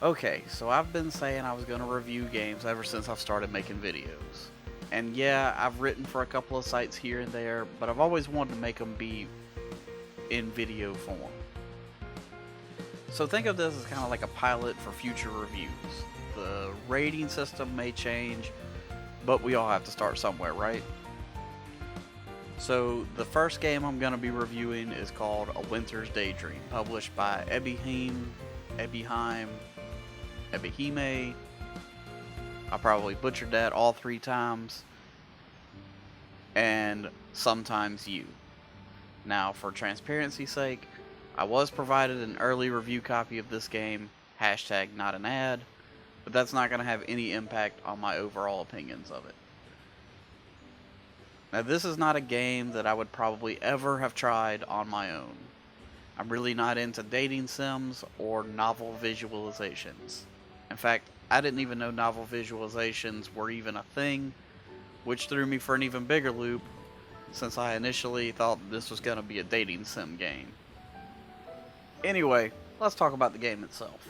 Okay, so I've been saying I was going to review games ever since I've started making videos. And yeah, I've written for a couple of sites here and there, but I've always wanted to make them be in video form. So think of this as kind of like a pilot for future reviews. The rating system may change, but we all have to start somewhere, right? So the first game I'm going to be reviewing is called A Winter's Daydream, published by Ebihime. I probably butchered that all 3 times. And sometimes you. Now, for transparency's sake, I was provided an early review copy of this game, hashtag not an ad, but that's not going to have any impact on my overall opinions of it. Now, this is not a game that I would probably ever have tried on my own. I'm really not into dating sims or novel visualizations. In fact, I didn't even know novel visualizations were even a thing, which threw me for an even bigger loop, since I initially thought this was going to be a dating sim game. Anyway, let's talk about the game itself.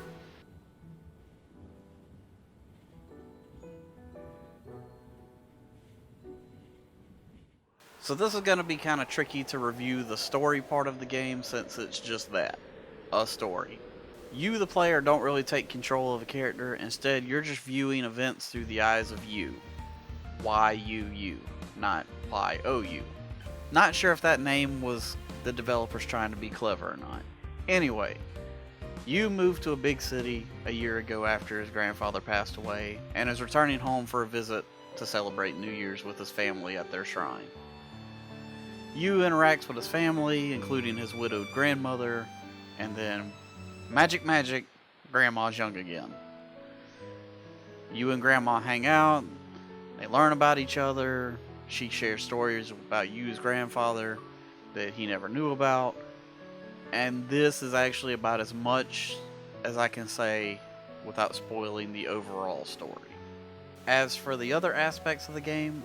So this is going to be kind of tricky to review the story part of the game, since it's just that, a story. You, the player, don't really take control of a character. Instead, you're just viewing events through the eyes of you. Y-U-U, not Y-O-U. Not sure if that name was the developers trying to be clever or not. Anyway, you moved to a big city a year ago after his grandfather passed away, and is returning home for a visit to celebrate New Year's with his family at their shrine. You interacts with his family, including his widowed grandmother, and then magic, Grandma's young again. You and Grandma hang out, they learn about each other, she shares stories about you's grandfather that he never knew about, and this is actually about as much as I can say without spoiling the overall story. As for the other aspects of the game,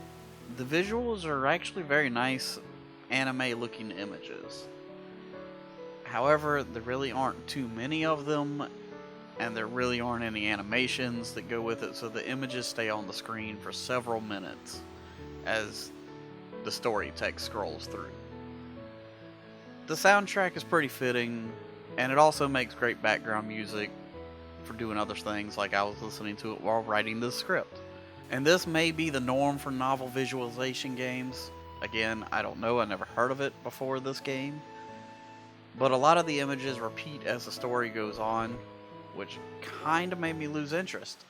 the visuals are actually very nice anime looking images. However, there really aren't too many of them, and there really aren't any animations that go with it, so the images stay on the screen for several minutes as the story text scrolls through. The soundtrack is pretty fitting, and it also makes great background music for doing other things, like I was listening to it while writing this script. And this may be the norm for novel visualization games. Again, I don't know, I never heard of it before this game. But a lot of the images repeat as the story goes on, which kind of made me lose interest.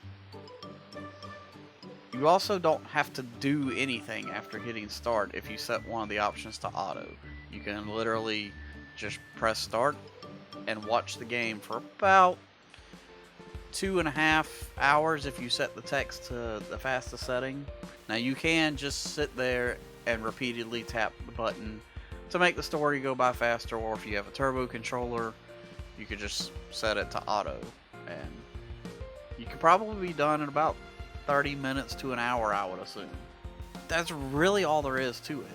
You also don't have to do anything after hitting start if you set one of the options to auto. You can literally just press start and watch the game for about 2.5 hours if you set the text to the fastest setting. Now you can just sit there and repeatedly tap the button to make the story go by faster, or if you have a turbo controller, you could just set it to auto, and you could probably be done in about 30 minutes to an hour, I would assume. That's really all there is to it.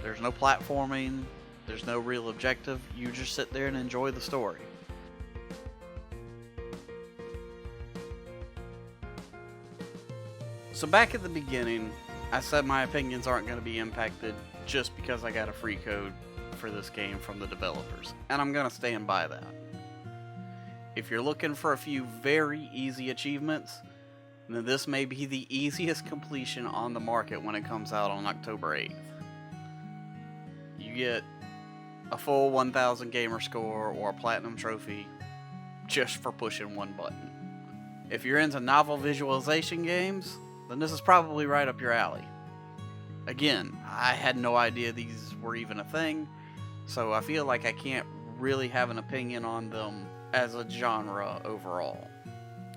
There's no platforming, there's no real objective, you just sit there and enjoy the story. So back at the beginning, I said my opinions aren't going to be impacted just because I got a free code for this game from the developers, and I'm going to stand by that. If you're looking for a few very easy achievements, then this may be the easiest completion on the market when it comes out on October 8th. You get a full 1000 gamer score or a platinum trophy just for pushing one button. If you're into novel visualization games, then this is probably right up your alley. Again, I had no idea these were even a thing, so I feel like I can't really have an opinion on them as a genre overall.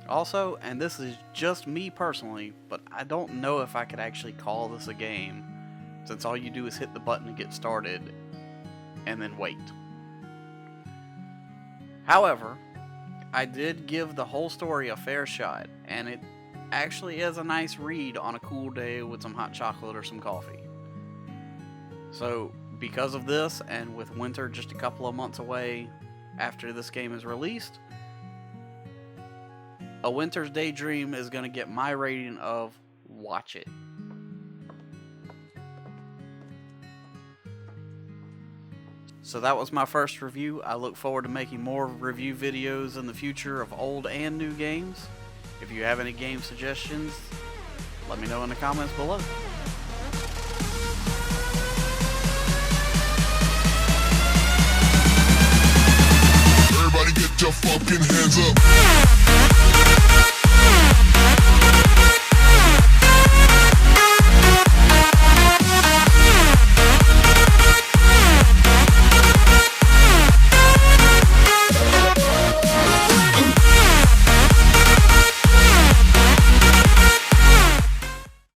Also, and this is just me personally, but I don't know if I could actually call this a game, since all you do is hit the button to get started, and then wait. However, I did give the whole story a fair shot, and it actually is a nice read on a cool day with some hot chocolate or some coffee. So, because of this, and with winter just a couple of months away, after this game is released, A Winter's Daydream is going to get my rating of watch it. So that was my first review. I look forward to making more review videos in the future of old and new games. If you have any game suggestions, let me know in the comments below. Everybody get your fucking hands up.